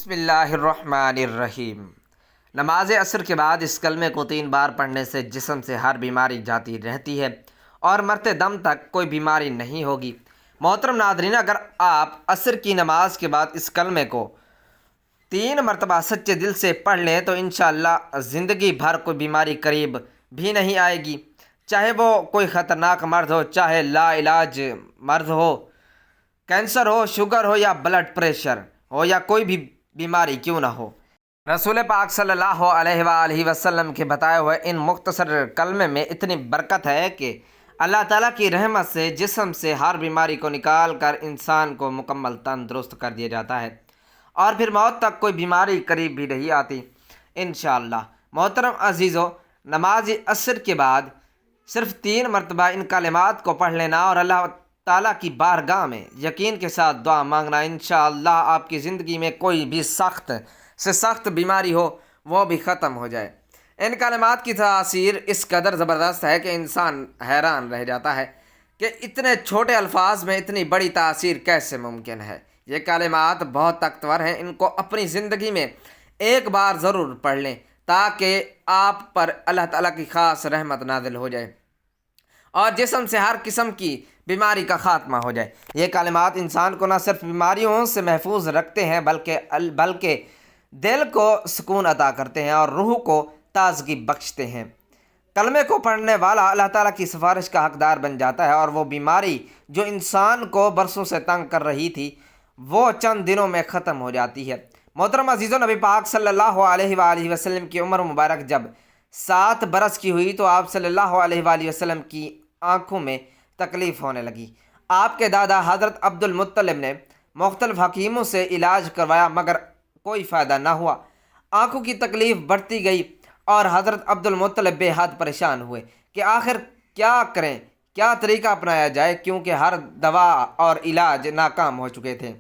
بسم اللہ الرحمن الرحیم۔ نماز عصر کے بعد اس کلمے کو 3 بار پڑھنے سے جسم سے ہر بیماری جاتی رہتی ہے اور مرتے دم تک کوئی بیماری نہیں ہوگی۔ محترم ناظرین، اگر آپ عصر کی نماز کے بعد اس کلمے کو 3 مرتبہ سچے دل سے پڑھ لیں تو انشاءاللہ زندگی بھر کوئی بیماری قریب بھی نہیں آئے گی، چاہے وہ کوئی خطرناک مرض ہو، چاہے لا علاج مرض ہو، کینسر ہو، شوگر ہو یا بلڈ پریشر ہو یا کوئی بھی بیماری کیوں نہ ہو۔ رسول پاک صلی اللہ علیہ وآلہ وسلم کے بتائے ہوئے ان مختصر کلمے میں اتنی برکت ہے کہ اللہ تعالیٰ کی رحمت سے جسم سے ہر بیماری کو نکال کر انسان کو مکمل تندرست کر دیا جاتا ہے اور پھر موت تک کوئی بیماری قریب بھی نہیں آتی انشاءاللہ۔ محترم عزیزو، نماز عصر کے بعد صرف 3 مرتبہ ان کلمات کو پڑھ لینا اور اللہ تعالیٰ کی بارگاہ میں یقین کے ساتھ دعا مانگنا، انشاءاللہ آپ کی زندگی میں کوئی بھی سخت سے سخت بیماری ہو وہ بھی ختم ہو جائے۔ ان کلمات کی تاثیر اس قدر زبردست ہے کہ انسان حیران رہ جاتا ہے کہ اتنے چھوٹے الفاظ میں اتنی بڑی تاثیر کیسے ممکن ہے۔ یہ کلمات بہت طاقتور ہیں، ان کو اپنی زندگی میں ایک بار ضرور پڑھ لیں تاکہ آپ پر اللہ تعالیٰ کی خاص رحمت نازل ہو جائے اور جسم سے ہر قسم کی بیماری کا خاتمہ ہو جائے۔ یہ کلمات انسان کو نہ صرف بیماریوں سے محفوظ رکھتے ہیں بلکہ دل کو سکون عطا کرتے ہیں اور روح کو تازگی بخشتے ہیں۔ کلمے کو پڑھنے والا اللہ تعالیٰ کی سفارش کا حقدار بن جاتا ہے اور وہ بیماری جو انسان کو برسوں سے تنگ کر رہی تھی وہ چند دنوں میں ختم ہو جاتی ہے۔ محترم عزیزو، نبی پاک صلی اللہ علیہ وآلہ وسلم کی عمر مبارک جب 7 برس کی ہوئی تو آپ صلی اللہ علیہ وآلہ وسلم کی آنکھوں میں تکلیف ہونے لگی۔ آپ کے دادا حضرت عبد المطلب نے مختلف حکیموں سے علاج کروایا مگر کوئی فائدہ نہ ہوا۔ آنکھوں کی تکلیف بڑھتی گئی اور حضرت عبد المطلب بے حد پریشان ہوئے کہ آخر کیا کریں، کیا طریقہ اپنایا جائے، کیونکہ ہر دوا اور علاج ناکام ہو چکے تھے۔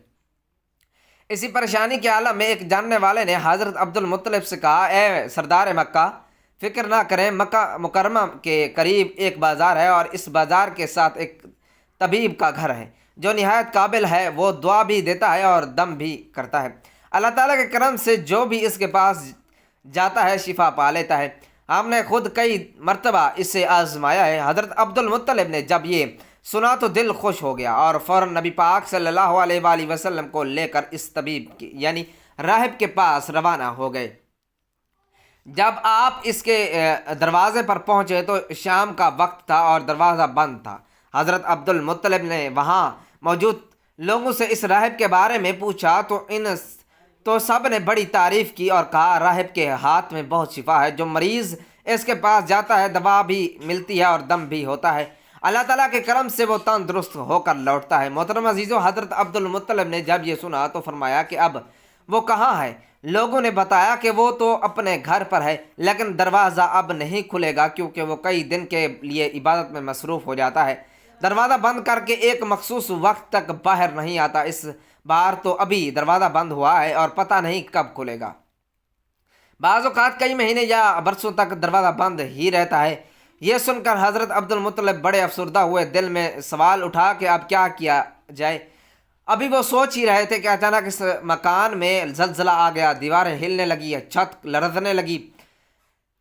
اسی پریشانی کے عالم میں ایک جاننے والے نے حضرت عبد المطلب سے کہا، اے سردار مکہ، فکر نہ کریں، مکہ مکرمہ کے قریب ایک بازار ہے اور اس بازار کے ساتھ ایک طبیب کا گھر ہے جو نہایت قابل ہے، وہ دعا بھی دیتا ہے اور دم بھی کرتا ہے۔ اللہ تعالیٰ کے کرم سے جو بھی اس کے پاس جاتا ہے شفا پا لیتا ہے۔ ہم نے خود کئی مرتبہ اسے آزمایا ہے۔ حضرت عبد المطلب نے جب یہ سنا تو دل خوش ہو گیا اور فوراً نبی پاک صلی اللہ علیہ وآلہ وسلم کو لے کر اس طبیب کی یعنی راہب کے پاس روانہ ہو گئے۔ جب آپ اس کے دروازے پر پہنچے تو شام کا وقت تھا اور دروازہ بند تھا۔ حضرت عبد المطلب نے وہاں موجود لوگوں سے اس راہب کے بارے میں پوچھا تو سب نے بڑی تعریف کی اور کہا، راہب کے ہاتھ میں بہت شفا ہے، جو مریض اس کے پاس جاتا ہے دوا بھی ملتی ہے اور دم بھی ہوتا ہے، اللہ تعالیٰ کے کرم سے وہ تندرست ہو کر لوٹتا ہے۔ محترم عزیزو، حضرت عبد المطلب نے جب یہ سنا تو فرمایا کہ اب وہ کہاں ہے؟ لوگوں نے بتایا کہ وہ تو اپنے گھر پر ہے لیکن دروازہ اب نہیں کھلے گا کیونکہ وہ کئی دن کے لیے عبادت میں مصروف ہو جاتا ہے، دروازہ بند کر کے ایک مخصوص وقت تک باہر نہیں آتا۔ اس بار تو ابھی دروازہ بند ہوا ہے اور پتہ نہیں کب کھلے گا، بعض اوقات کئی مہینے یا برسوں تک دروازہ بند ہی رہتا ہے۔ یہ سن کر حضرت عبد المطلب بڑے افسردہ ہوئے، دل میں سوال اٹھا کہ اب کیا کیا جائے۔ ابھی وہ سوچ ہی رہے تھے کہ اچانک اس مکان میں زلزلہ آ گیا، دیواریں ہلنے لگی، چھت لرزنے لگی،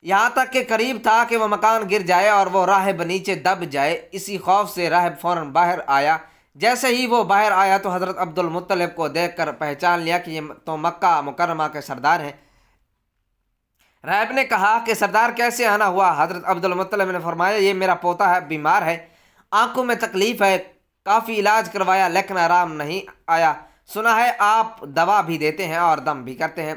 یہاں تک کہ قریب تھا کہ وہ مکان گر جائے اور وہ راہب نیچے دب جائے۔ اسی خوف سے راہب فوراً باہر آیا۔ جیسے ہی وہ باہر آیا تو حضرت عبد المطلب کو دیکھ کر پہچان لیا کہ یہ تو مکہ مکرمہ کے سردار ہیں۔ راہب نے کہا کہ سردار کیسے آنا ہوا؟ حضرت عبد المطلب نے فرمایا، یہ میرا پوتا ہے، بیمار ہے، آنکھوں میں تکلیف ہے، کافی علاج کروایا لیکن آرام نہیں آیا، سنا ہے آپ دوا بھی دیتے ہیں اور دم بھی کرتے ہیں،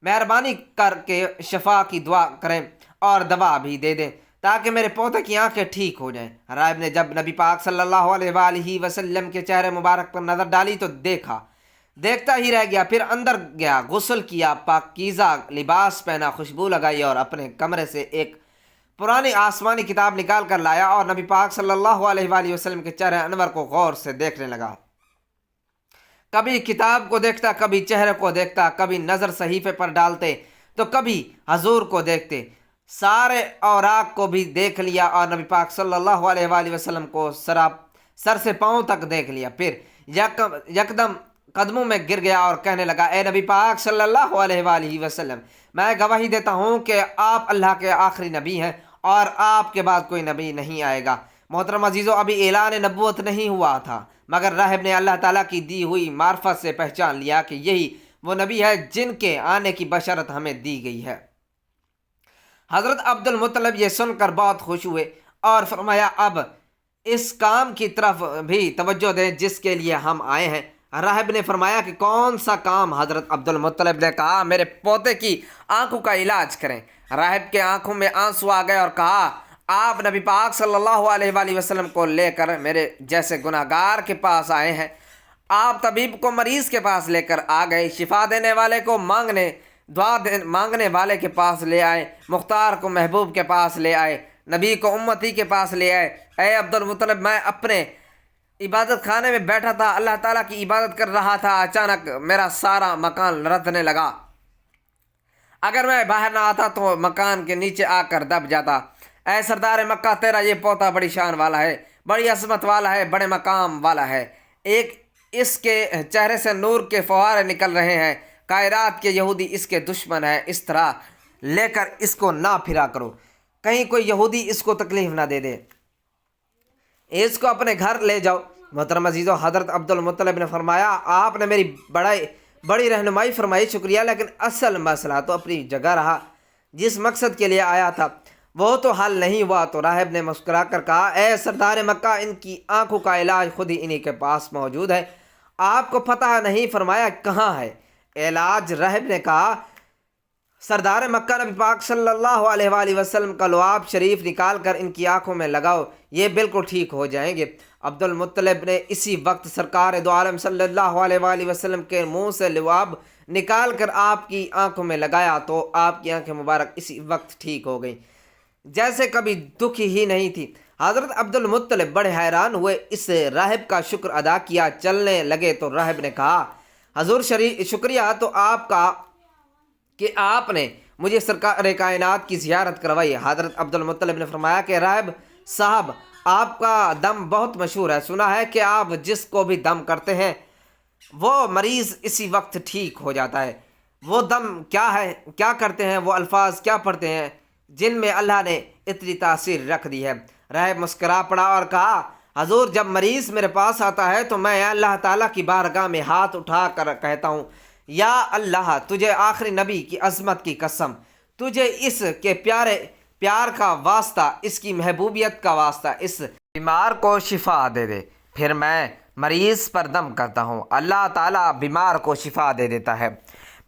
مہربانی کر کے شفا کی دعا کریں اور دوا بھی دے دیں تاکہ میرے پوتے کی آنکھیں ٹھیک ہو جائیں۔ راہب نے جب نبی پاک صلی اللہ علیہ وآلہ وسلم کے چہرے مبارک پر نظر ڈالی تو دیکھتا ہی رہ گیا، پھر اندر گیا، غسل کیا، پاکیزہ لباس پہنا، خوشبو لگائی اور اپنے کمرے سے ایک پرانی آسمانی کتاب نکال کر لایا اور نبی پاک صلی اللہ علیہ وآلہ وسلم کے چہرے انور کو غور سے دیکھنے لگا۔ کبھی کتاب کو دیکھتا، کبھی چہرے کو دیکھتا، کبھی نظر صحیفے پر ڈالتے تو کبھی حضور کو دیکھتے، سارے اوراق کو بھی دیکھ لیا اور نبی پاک صلی اللہ علیہ وآلہ وسلم کو سر سے پاؤں تک دیکھ لیا، پھر یکدم قدموں میں گر گیا اور کہنے لگا، اے نبی پاک صلی اللہ علیہ وآلہ وسلم، میں گواہی دیتا ہوں کہ آپ اللہ کے آخری نبی ہیں اور آپ کے بعد کوئی نبی نہیں آئے گا۔ محترم عزیزو، ابھی اعلان نبوت نہیں ہوا تھا، مگر راہب نے اللہ تعالیٰ کی دی ہوئی معرفت سے پہچان لیا کہ یہی وہ نبی ہے جن کے آنے کی بشارت ہمیں دی گئی ہے۔ حضرت عبد المطلب یہ سن کر بہت خوش ہوئے اور فرمایا، اب اس کام کی طرف بھی توجہ دیں جس کے لیے ہم آئے ہیں۔ راہب نے فرمایا کہ کون سا کام؟ حضرت عبد المطلب نے کہا، میرے پوتے کی آنکھوں کا علاج کریں۔ راہب کے آنکھوں میں آنسو آ گئے اور کہا، آپ نبی پاک صلی اللہ علیہ وآلہ وسلم کو لے کر میرے جیسے گناہ گار کے پاس آئے ہیں۔ آپ طبیب کو مریض کے پاس لے کر آ گئے، شفا دینے والے کو دعا مانگنے والے کے پاس لے آئے، مختار کو محبوب کے پاس لے آئے، نبی کو امتی کے پاس لے آئے۔ اے عبد المطلب، میں اپنے عبادت خانے میں بیٹھا تھا، اللہ تعالیٰ کی عبادت کر رہا تھا، اچانک میرا سارا مکان لرزنے لگا۔ اگر میں باہر نہ آتا تو مکان کے نیچے آ کر دب جاتا۔ اے سردار مکہ، تیرا یہ پوتا بڑی شان والا ہے، بڑی عظمت والا ہے، بڑے مقام والا ہے۔ اس کے چہرے سے نور کے فوارے نکل رہے ہیں، کائنات کے یہودی اس کے دشمن ہیں، اس طرح لے کر اس کو نہ پھرا کرو، کہیں کوئی یہودی اس کو تکلیف نہ دے دے، اس کو اپنے گھر لے جاؤ۔ محترم عزیزو، حضرت عبد المطلب نے فرمایا، آپ نے میری بڑی رہنمائی فرمائی، شکریہ، لیکن اصل مسئلہ تو اپنی جگہ رہا، جس مقصد کے لیے آیا تھا وہ تو حل نہیں ہوا۔ تو راہب نے مسکرا کر کہا، اے سردار مکہ، ان کی آنکھوں کا علاج خود ہی انہی کے پاس موجود ہے، آپ کو پتہ نہیں؟ فرمایا، کہاں ہے علاج؟ راہب نے کہا، سردار مکہ، نبی پاک صلی اللہ علیہ وآلہ وسلم کا لعاب شریف نکال کر ان کی آنکھوں میں لگاؤ، یہ بالکل ٹھیک ہو جائیں گے۔ عبد المطلب نے اسی وقت سرکار دو عالم صلی اللہ علیہ وآلہ وسلم کے منہ سے لعاب نکال کر آپ کی آنکھوں میں لگایا تو آپ کی آنکھیں مبارک اسی وقت ٹھیک ہو گئیں، جیسے کبھی دکھی ہی نہیں تھی۔ حضرت عبد المطلب بڑے حیران ہوئے، اس راہب کا شکر ادا کیا، چلنے لگے تو راہب نے کہا، حضور شکریہ تو آپ کا کہ آپ نے مجھے سرکار کائنات کی زیارت کروائی۔ حضرت عبد المطلب نے فرمایا کہ راہب صاحب، آپ کا دم بہت مشہور ہے، سنا ہے کہ آپ جس کو بھی دم کرتے ہیں وہ مریض اسی وقت ٹھیک ہو جاتا ہے۔ وہ دم کیا ہے، کیا کرتے ہیں، وہ الفاظ کیا پڑھتے ہیں جن میں اللہ نے اتنی تاثیر رکھ دی ہے؟ راہب مسکرا پڑا اور کہا، حضور، جب مریض میرے پاس آتا ہے تو میں اللہ تعالیٰ کی بارگاہ میں ہاتھ اٹھا کر کہتا ہوں، یا اللہ، تجھے آخری نبی کی عظمت کی قسم، تجھے اس کے پیار کا واسطہ، اس کی محبوبیت کا واسطہ اس بیمار کو شفا دے دے۔ پھر میں مریض پر دم کرتا ہوں، اللہ تعالیٰ بیمار کو شفا دے دیتا ہے۔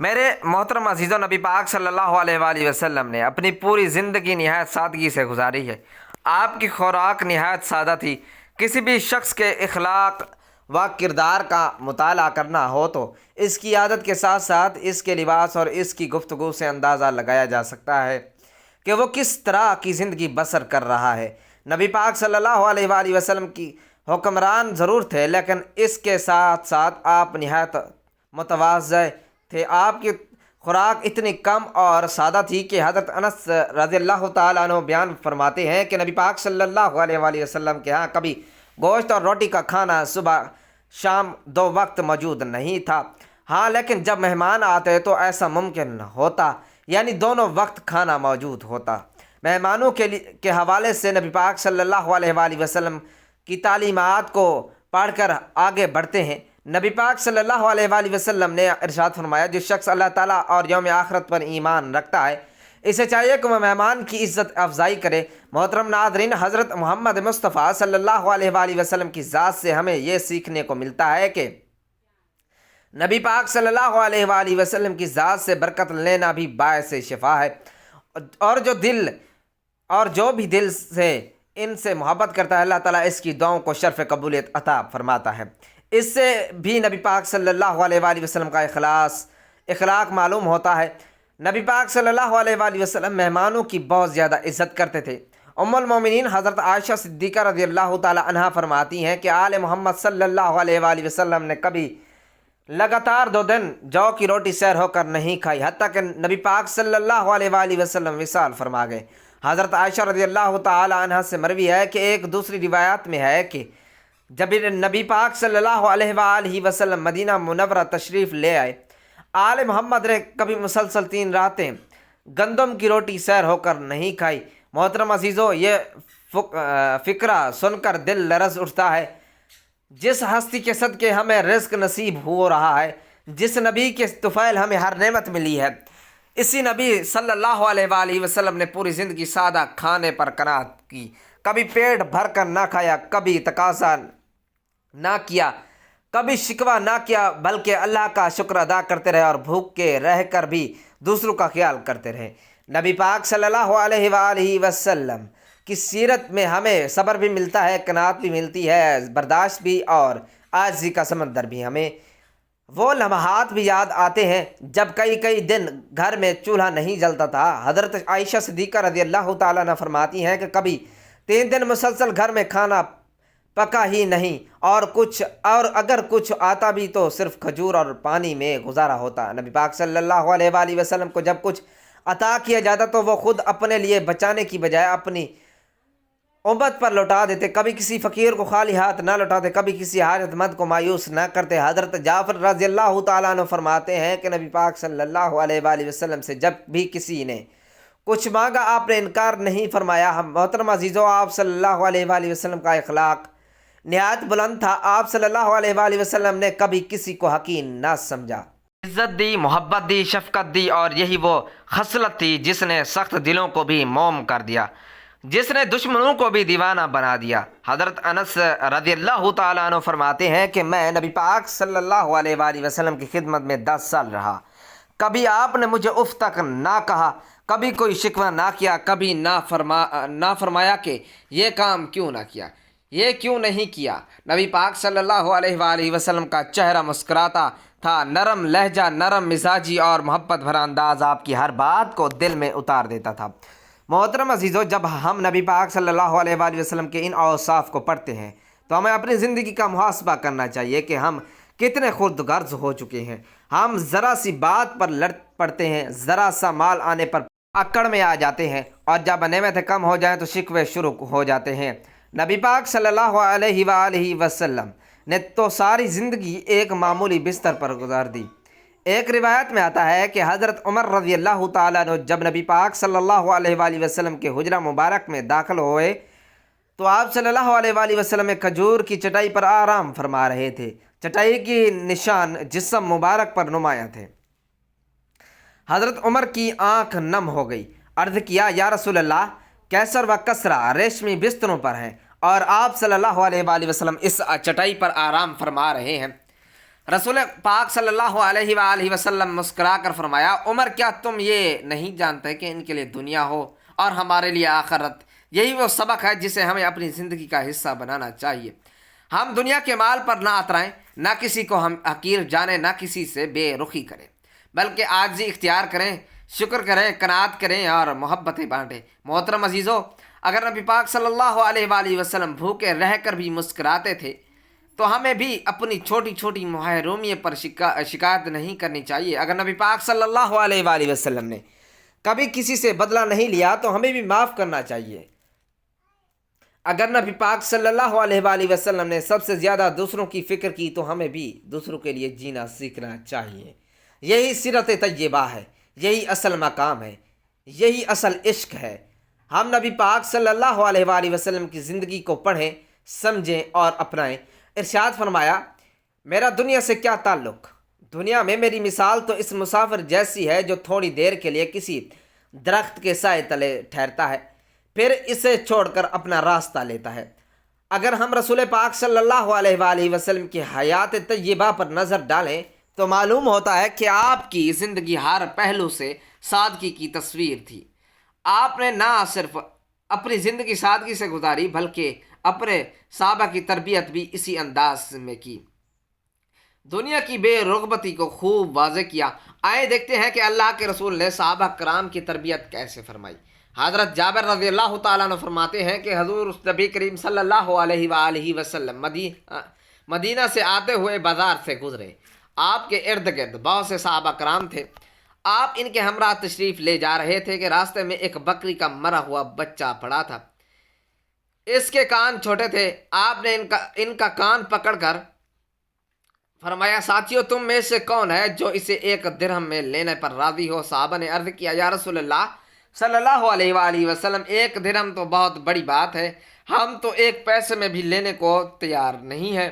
میرے محترم عزیزو، نبی پاک صلی اللہ علیہ وآلہ وسلم نے اپنی پوری زندگی نہایت سادگی سے گزاری ہے۔ آپ کی خوراک نہایت سادہ تھی۔ کسی بھی شخص کے اخلاق و کردار کا مطالعہ کرنا ہو تو اس کی عادت کے ساتھ ساتھ اس کے لباس اور اس کی گفتگو سے اندازہ لگایا جا سکتا ہے کہ وہ کس طرح کی زندگی بسر کر رہا ہے۔ نبی پاک صلی اللہ علیہ وآلہ وسلم کی حکمران ضرور تھے، لیکن اس کے ساتھ ساتھ آپ نہایت متواضع تھے۔ آپ کی خوراک اتنی کم اور سادہ تھی کہ حضرت انس رضی اللہ تعالیٰ عنہ بیان فرماتے ہیں کہ نبی پاک صلی اللہ علیہ وآلہ وسلم کے ہاں کبھی گوشت اور روٹی کا کھانا صبح شام دو وقت موجود نہیں تھا، ہاں لیکن جب مہمان آتے تو ایسا ممکن ہوتا، یعنی دونوں وقت کھانا موجود ہوتا۔ مہمانوں کے حوالے سے نبی پاک صلی اللہ علیہ وآلہ وسلم کی تعلیمات کو پڑھ کر آگے بڑھتے ہیں۔ نبی پاک صلی اللہ علیہ وآلہ وسلم نے ارشاد فرمایا، جو شخص اللہ تعالیٰ اور یوم آخرت پر ایمان رکھتا ہے، اسے چاہیے کہ وہ مہمان کی عزت افزائی کرے۔ محترم ناظرین، حضرت محمد مصطفیٰ صلی اللہ علیہ وآلہ وسلم کی ذات سے ہمیں یہ سیکھنے کو ملتا ہے کہ نبی پاک صلی اللہ علیہ وآلہ وسلم کی ذات سے برکت لینا بھی باعث شفا ہے، اور جو بھی دل سے ان سے محبت کرتا ہے، اللہ تعالیٰ اس کی دعاؤں کو شرف قبولیت عطا فرماتا ہے۔ اس سے بھی نبی پاک صلی اللہ علیہ وآلہ وسلم کا اخلاق معلوم ہوتا ہے۔ نبی پاک صلی اللہ علیہ وآلہ وسلم مہمانوں کی بہت زیادہ عزت کرتے تھے۔ ام المومنین حضرت عائشہ صدیقہ رضی اللہ تعالی عنہا فرماتی ہیں کہ آل محمد صلی اللہ علیہ وآلہ وسلم نے کبھی لگاتار 2 دن جو کی روٹی سیر ہو کر نہیں کھائی، حتیٰ کہ نبی پاک صلی اللہ علیہ وآلہ وسلم وصال فرما گئے۔ حضرت عائشہ رضی اللہ تعالی عنہا سے مروی ہے کہ ایک دوسری روایات میں ہے کہ جب نبی پاک صلی اللہ علیہ وآلہ وسلم مدینہ منورہ تشریف لے آئے، آل محمد نے کبھی مسلسل 3 راتیں گندم کی روٹی سیر ہو کر نہیں کھائی۔ محترم عزیزو، یہ فکرہ سن کر دل لرز اٹھتا ہے۔ جس ہستی کے صدقے ہمیں رزق نصیب ہو رہا ہے، جس نبی کے طفیل ہمیں ہر نعمت ملی ہے، اسی نبی صلی اللہ علیہ وآلہ وسلم نے پوری زندگی سادہ کھانے پر قناعت کی، کبھی پیٹ بھر کر نہ کھایا، کبھی تقاضا نہ کیا، کبھی شکوہ نہ کیا، بلکہ اللہ کا شکر ادا کرتے رہے اور بھوک کے رہ کر بھی دوسروں کا خیال کرتے رہے۔ نبی پاک صلی اللہ علیہ وآلہ وسلم کی سیرت میں ہمیں صبر بھی ملتا ہے، قناعت بھی ملتی ہے، برداشت بھی، اور عاجزی کا سمندر بھی۔ ہمیں وہ لمحات بھی یاد آتے ہیں جب کئی دن گھر میں چولہا نہیں جلتا تھا۔ حضرت عائشہ صدیقہ رضی اللہ تعالیٰ عنہ فرماتی ہیں کہ کبھی 3 دن مسلسل گھر میں کھانا پکا ہی نہیں، اور اگر کچھ آتا بھی تو صرف کھجور اور پانی میں گزارا ہوتا۔ نبی پاک صلی اللہ علیہ وآلہ وسلم کو جب کچھ عطا کیا جاتا تو وہ خود اپنے لیے بچانے کی بجائے اپنی امت پر لوٹا دیتے، کبھی کسی فقیر کو خالی ہاتھ نہ لوٹاتے، کبھی کسی حاجت مند کو مایوس نہ کرتے۔ حضرت جعفر رضی اللہ تعالیٰ عنہ فرماتے ہیں کہ نبی پاک صلی اللہ علیہ وآلہ وسلم سے جب بھی کسی نے کچھ مانگا آپ نے انکار نہیں فرمایا۔ ہم محترم عزیزو، آپ صلی اللہ علیہ وآلہ وسلم کا اخلاق نہایت بلند تھا۔ آپ صلی اللہ علیہ وآلہ وسلم نے کبھی کسی کو حقیر نہ سمجھا، عزت دی، محبت دی، شفقت دی، اور یہی وہ خصلت تھی جس نے سخت دلوں کو بھی موم کر دیا، جس نے دشمنوں کو بھی دیوانہ بنا دیا۔ حضرت انس رضی اللہ تعالیٰ عنہ فرماتے ہیں کہ میں نبی پاک صلی اللہ علیہ وآلہ وسلم کی خدمت میں 10 سال رہا، کبھی آپ نے مجھے اف تک نہ کہا، کبھی کوئی شکوہ نہ کیا، کبھی نہ فرمایا کہ یہ کام کیوں نہ کیا، یہ کیوں نہیں کیا۔ نبی پاک صلی اللہ علیہ وآلہ وسلم کا چہرہ مسکراتا تھا، نرم لہجہ، نرم مزاجی اور محبت بھرا انداز آپ کی ہر بات کو دل میں اتار دیتا تھا۔ محترم عزیزو، جب ہم نبی پاک صلی اللہ علیہ وآلہ وسلم کے ان اوصاف کو پڑھتے ہیں تو ہمیں اپنی زندگی کا محاسبہ کرنا چاہیے کہ ہم کتنے خود غرض ہو چکے ہیں۔ ہم ذرا سی بات پر لڑ پڑتے ہیں، ذرا سا مال آنے پر اکڑ میں آ جاتے ہیں، اور جب نعمتیں کم ہو جائیں تو شکوے شروع ہو جاتے ہیں۔ نبی پاک صلی اللہ علیہ وآلہ وسلم نے تو ساری زندگی ایک معمولی بستر پر گزار دی۔ ایک روایت میں آتا ہے کہ حضرت عمر رضی اللہ تعالیٰ عنہ جب نبی پاک صلی اللہ علیہ وآلہ وسلم کے حجرہ مبارک میں داخل ہوئے تو آپ صلی اللہ علیہ وآلہ وسلم ایک کھجور کی چٹائی پر آرام فرما رہے تھے۔ چٹائی کی نشان جسم مبارک پر نمایاں تھے۔ حضرت عمر کی آنکھ نم ہو گئی، عرض کیا، یا رسول اللہ، کیسر و کسرا ریشمی بستروں پر ہیں اور آپ صلی اللہ علیہ وآلہ وسلم اس چٹائی پر آرام فرما رہے ہیں۔ رسول پاک صلی اللہ علیہ وآلہ وسلم مسکرا کر فرمایا، عمر، کیا تم یہ نہیں جانتے کہ ان کے لیے دنیا ہو اور ہمارے لیے آخرت؟ یہی وہ سبق ہے جسے ہمیں اپنی زندگی کا حصہ بنانا چاہیے۔ ہم دنیا کے مال پر نہ اترائیں، نہ کسی کو ہم حقیر جانیں، نہ کسی سے بے رخی کریں، بلکہ عاجزی اختیار کریں، شکر کریں، قناعت کریں اور محبتیں بانٹیں۔ محترم عزیزو، اگر نبی پاک صلی اللہ علیہ وآلہ وسلم بھوکے رہ کر بھی مسکراتے تھے تو ہمیں بھی اپنی چھوٹی چھوٹی محرومیت پر شکایت نہیں کرنی چاہیے۔ اگر نبی پاک صلی اللہ علیہ وآلہ وسلم نے کبھی کسی سے بدلہ نہیں لیا تو ہمیں بھی معاف کرنا چاہیے۔ اگر نبی پاک صلی اللہ علیہ وآلہ وسلم نے سب سے زیادہ دوسروں کی فکر کی تو ہمیں بھی دوسروں کے لیے جینا سیکھنا چاہیے۔ یہی سیرت طیبہ ہے، یہی اصل مقام ہے، یہی اصل عشق ہے۔ ہم نبی پاک صلی اللہ علیہ وآلہ وسلم کی زندگی کو پڑھیں، سمجھیں اور اپنائیں۔ ارشاد فرمایا، میرا دنیا سے کیا تعلق؟ دنیا میں میری مثال تو اس مسافر جیسی ہے جو تھوڑی دیر کے لیے کسی درخت کے سائے تلے ٹھہرتا ہے، پھر اسے چھوڑ کر اپنا راستہ لیتا ہے۔ اگر ہم رسول پاک صلی اللہ علیہ وآلہ وسلم کی حیات طیبہ پر نظر ڈالیں تو معلوم ہوتا ہے کہ آپ کی زندگی ہر پہلو سے سادگی کی تصویر تھی۔ آپ نے نہ صرف اپنی زندگی سادگی سے گزاری بلکہ اپنے صحابہ کی تربیت بھی اسی انداز میں کی، دنیا کی بے رغبتی کو خوب واضح کیا۔ آئے دیکھتے ہیں کہ اللہ کے رسول نے صحابہ کرام کی تربیت کیسے فرمائی۔ حضرت جابر رضی اللہ تعالیٰ عنہ فرماتے ہیں کہ حضور نبی کریم صلی اللہ علیہ وآلہ وسلم مدینہ سے آتے ہوئے بازار سے گزرے۔ آپ کے ارد گرد بہت سے صحابہ کرام تھے۔ آپ ان کے ہمراہ تشریف لے جا رہے تھے کہ راستے میں ایک بکری کا مرا ہوا بچہ پڑا تھا۔ اس کے کان چھوٹے تھے، آپ نے ان کا کان پکڑ کر فرمایا ساتھیو تم میں سے کون ہے جو اسے 1 درہم میں لینے پر راضی ہو؟ صحابہ نے عرض کیا یا رسول اللہ صلی اللہ علیہ وآلہ وسلم 1 درہم تو بہت بڑی بات ہے، ہم تو 1 پیسے میں بھی لینے کو تیار نہیں ہیں،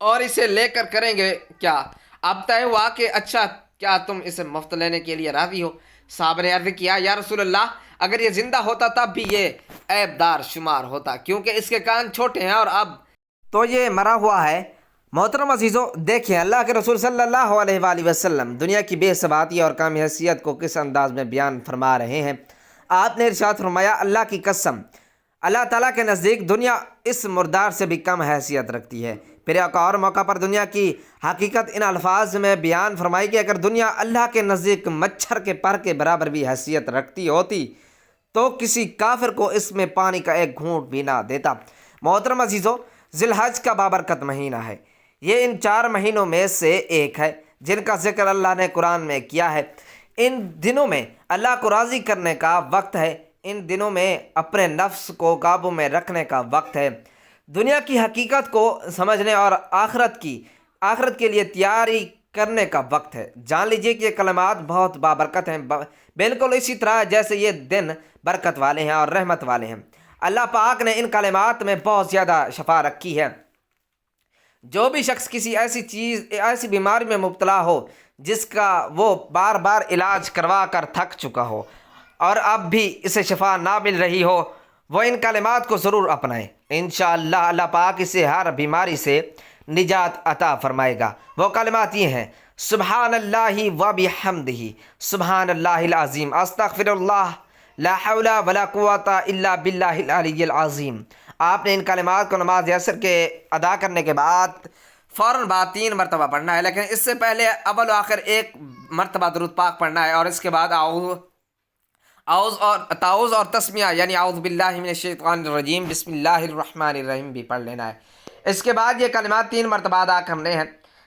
اور اسے لے کر کریں گے کیا؟ اب طے ہوا کہ اچھا کیا تم اسے مفت لینے کے لیے راضی ہو؟ صحابہ نے عرض کیا یا رسول اللہ اگر یہ زندہ ہوتا تب بھی یہ عیب دار شمار ہوتا، کیونکہ اس کے کان چھوٹے ہیں اور اب تو یہ مرا ہوا ہے۔ محترم عزیزو، دیکھیں اللہ کے رسول صلی اللہ علیہ وآلہ وسلم دنیا کی بے ثباتی اور کم حیثیت کو کس انداز میں بیان فرما رہے ہیں۔ آپ نے ارشاد فرمایا اللہ کی قسم، اللہ تعالیٰ کے نزدیک دنیا اس مردار سے بھی کم حیثیت رکھتی ہے۔ پھر ایک اور موقع پر دنیا کی حقیقت ان الفاظ میں بیان فرمائی کہ اگر دنیا اللہ کے نزدیک مچھر کے پر کے برابر بھی حیثیت رکھتی ہوتی تو کسی کافر کو اس میں پانی کا ایک گھونٹ بھی نہ دیتا۔ محترم عزیزو، ذی الحج کا بابرکت مہینہ ہے، یہ ان 4 مہینوں میں سے ایک ہے جن کا ذکر اللہ نے قرآن میں کیا ہے۔ ان دنوں میں اللہ کو راضی کرنے کا وقت ہے، ان دنوں میں اپنے نفس کو قابو میں رکھنے کا وقت ہے، دنیا کی حقیقت کو سمجھنے اور آخرت کے لیے تیاری کرنے کا وقت ہے۔ جان لیجئے کہ یہ کلمات بہت بابرکت ہیں، بالکل اسی طرح جیسے یہ دن برکت والے ہیں اور رحمت والے ہیں۔ اللہ پاک نے ان کلمات میں بہت زیادہ شفا رکھی ہے۔ جو بھی شخص کسی ایسی بیماری میں مبتلا ہو جس کا وہ بار بار علاج کروا کر تھک چکا ہو اور اب بھی اسے شفا نہ مل رہی ہو، وہ ان کلمات کو ضرور اپنائیں، انشاءاللہ اللہ پاک اسے ہر بیماری سے نجات عطا فرمائے گا۔ وہ کلمات یہ ہیں سبحان اللہ و بحمدہ، سبحان اللہ العظیم، استغفر اللہ، لا حول ولا قوت الا باللہ العلی العظیم۔ آپ نے ان کلمات کو نماز عصر کے ادا کرنے کے بعد فوراً بعد 3 مرتبہ پڑھنا ہے، لیکن اس سے پہلے اول و آخر 1 مرتبہ درود پاک پڑھنا ہے، اور اس کے بعد تعوذ اور تسمیہ یعنی اعوذ باللہ من الشیطان الرجیم بسم اللہ الرحمن الرحیم بھی پڑھ لینا ہے۔ اس کے بعد یہ کلمات 3 مرتبہ ادا کرنے ہیں۔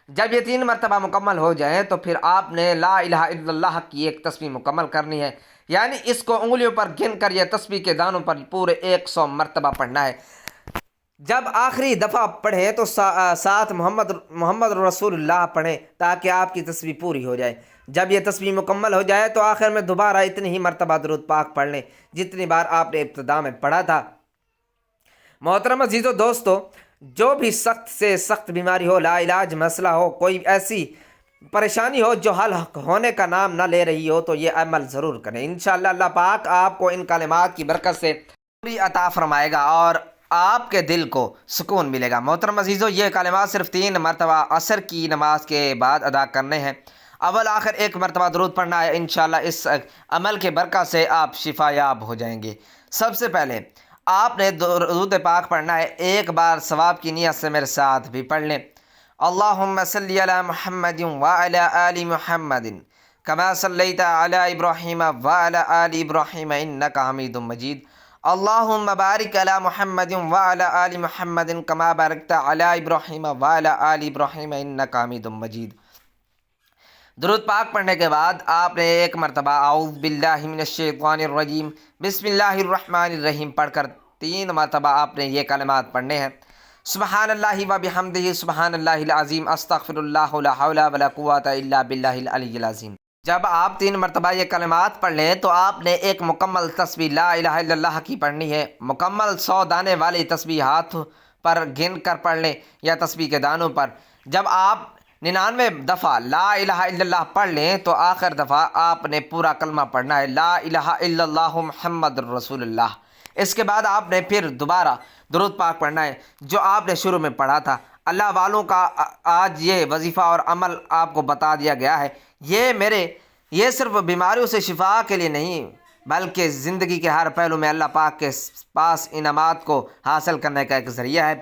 جب یہ 3 مرتبہ مکمل ہو جائیں تو پھر آپ نے لا الہ الا اللہ کی ایک تسبیح مکمل کرنی ہے، یعنی اس کو انگلیوں پر گن کر یہ تسبیح کے دانوں پر پورے 100 مرتبہ پڑھنا ہے۔ جب آخری دفعہ پڑھیں تو ساتھ محمد رسول اللہ پڑھیں تاکہ آپ کی تسبیح پوری ہو جائے۔ جب یہ تسبیح مکمل ہو جائے تو آخر میں دوبارہ اتنی ہی مرتبہ درود پاک پڑھ لیں جتنی بار آپ نے ابتدا میں پڑھا تھا۔ محترم عزیزو دوستو، جو بھی سخت سے سخت بیماری ہو، لا علاج مسئلہ ہو، کوئی ایسی پریشانی ہو جو حل ہونے کا نام نہ لے رہی ہو، تو یہ عمل ضرور کریں، انشاءاللہ اللہ پاک آپ کو ان کلمات کی برکت سے پوری عطا فرمائے گا اور آپ کے دل کو سکون ملے گا۔ محترم عزیزو، یہ کلمات صرف 3 مرتبہ عصر کی نماز کے بعد ادا کرنے ہیں، اول آخر 1 مرتبہ درود پڑھنا ہے، انشاءاللہ اس عمل کے برکت سے آپ شفا یاب ہو جائیں گے۔ سب سے پہلے آپ نے درود پاک پڑھنا ہے، 1 بار ثواب کی نیت سے میرے ساتھ بھی پڑھ لیں۔ اللہم صلی علی محمد وعلی آل محمد کما صلیت علی ابراہیم وعلی آل ابراہیم انک حمید مجید۔ اللہم بارک علی محمد وعلی آل محمد کما بارکت علی ابراہیم وعلی آل ابراہیم انک حمید مجید۔ درود پاک پڑھنے کے بعد آپ نے 1 مرتبہ اعوذ باللہ من الشیطان الرجیم بسم اللہ الرحمن الرحیم پڑھ کر 3 مرتبہ آپ نے یہ کلمات پڑھنے ہیں سبحان اللہ و بحمدہ، سبحان اللہ العظیم، استغفر اللہ، لا حول ولا قوت الا باللہ العلی العظیم۔ جب آپ 3 مرتبہ یہ کلمات پڑھ لیں تو آپ نے ایک مکمل تسبیح لا الہ الا اللہ کی پڑھنی ہے، مکمل 100 دانے والی تسبیح ہاتھ پر گن کر پڑھ لیں یا تسبیح کے دانوں پر۔ جب آپ 99 دفعہ لا الہ الا اللہ پڑھ لیں تو آخر دفعہ آپ نے پورا کلمہ پڑھنا ہے لا الہ الا اللہ محمد رسول اللہ۔ اس کے بعد آپ نے پھر دوبارہ درود پاک پڑھنا ہے جو آپ نے شروع میں پڑھا تھا۔ اللہ والوں کا آج یہ وظیفہ اور عمل آپ کو بتا دیا گیا ہے، یہ صرف بیماریوں سے شفا کے لیے نہیں بلکہ زندگی کے ہر پہلو میں اللہ پاک کے پاس انعامات کو حاصل کرنے کا ایک ذریعہ ہے۔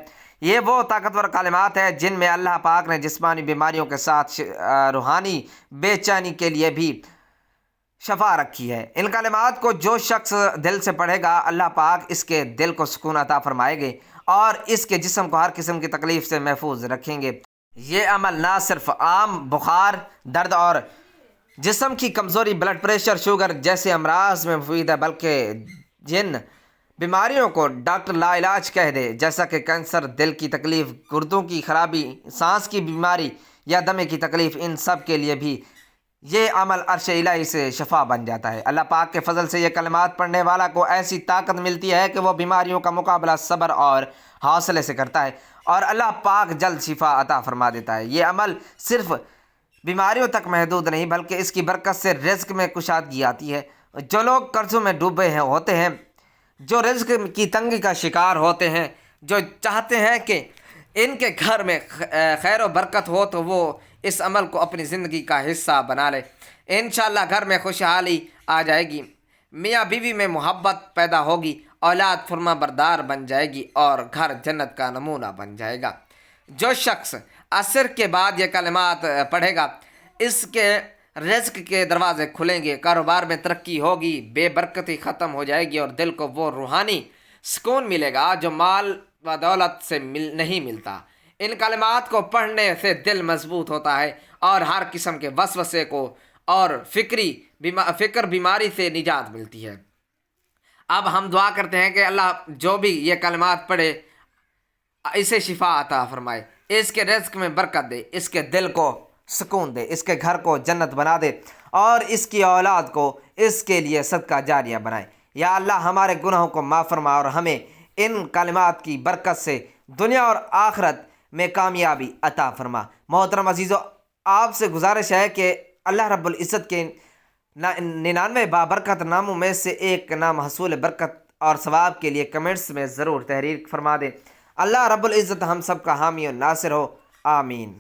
یہ وہ طاقتور کلمات ہیں جن میں اللہ پاک نے جسمانی بیماریوں کے ساتھ روحانی بے چینی کے لیے بھی شفا رکھی ہے۔ ان کلمات کو جو شخص دل سے پڑھے گا اللہ پاک اس کے دل کو سکون عطا فرمائے گے اور اس کے جسم کو ہر قسم کی تکلیف سے محفوظ رکھیں گے۔ یہ عمل نہ صرف عام بخار، درد اور جسم کی کمزوری، بلڈ پریشر، شوگر جیسے امراض میں مفید ہے بلکہ جن بیماریوں کو ڈاکٹر لا علاج کہہ دے، جیسا کہ کینسر، دل کی تکلیف، گردوں کی خرابی، سانس کی بیماری یا دمے کی تکلیف، ان سب کے لیے بھی یہ عمل عرش الہی سے شفا بن جاتا ہے۔ اللہ پاک کے فضل سے یہ کلمات پڑھنے والا کو ایسی طاقت ملتی ہے کہ وہ بیماریوں کا مقابلہ صبر اور حوصلے سے کرتا ہے، اور اللہ پاک جلد شفا عطا فرما دیتا ہے۔ یہ عمل صرف بیماریوں تک محدود نہیں، بلکہ اس کی برکت سے رزق میں کشادگی آتی ہے۔ جو لوگ قرضوں میں ڈوبے ہوتے ہیں، جو رزق کی تنگی کا شکار ہوتے ہیں، جو چاہتے ہیں کہ ان کے گھر میں خیر و برکت ہو، تو وہ اس عمل کو اپنی زندگی کا حصہ بنا لے۔ انشاءاللہ گھر میں خوشحالی آ جائے گی، میاں بیوی میں محبت پیدا ہوگی، اولاد فرما بردار بن جائے گی، اور گھر جنت کا نمونہ بن جائے گا۔ جو شخص عصر کے بعد یہ کلمات پڑھے گا، اس کے رزق کے دروازے کھلیں گے، کاروبار میں ترقی ہوگی، بے برکتی ختم ہو جائے گی، اور دل کو وہ روحانی سکون ملے گا جو مال و دولت سے نہیں ملتا۔ ان کلمات کو پڑھنے سے دل مضبوط ہوتا ہے، اور ہر قسم کے وسوسے کو اور فکر بیماری سے نجات ملتی ہے۔ اب ہم دعا کرتے ہیں کہ اللہ جو بھی یہ کلمات پڑھے اسے شفا عطا فرمائے، اس کے رزق میں برکت دے، اس کے دل کو سکون دے، اس کے گھر کو جنت بنا دے، اور اس کی اولاد کو اس کے لیے صدقہ جاریہ بنائے۔ یا اللہ ہمارے گناہوں کو معاف فرما، اور ہمیں ان کلمات کی برکت سے دنیا اور آخرت میں کامیابی عطا فرما۔ محترم عزیزو، آپ سے گزارش ہے کہ اللہ رب العزت کے 99 بابرکت ناموں میں سے ایک نام حصول برکت اور ثواب کے لیے کمنٹس میں ضرور تحریر فرما دیں۔ اللہ رب العزت ہم سب کا حامی و ناصر ہو، آمین۔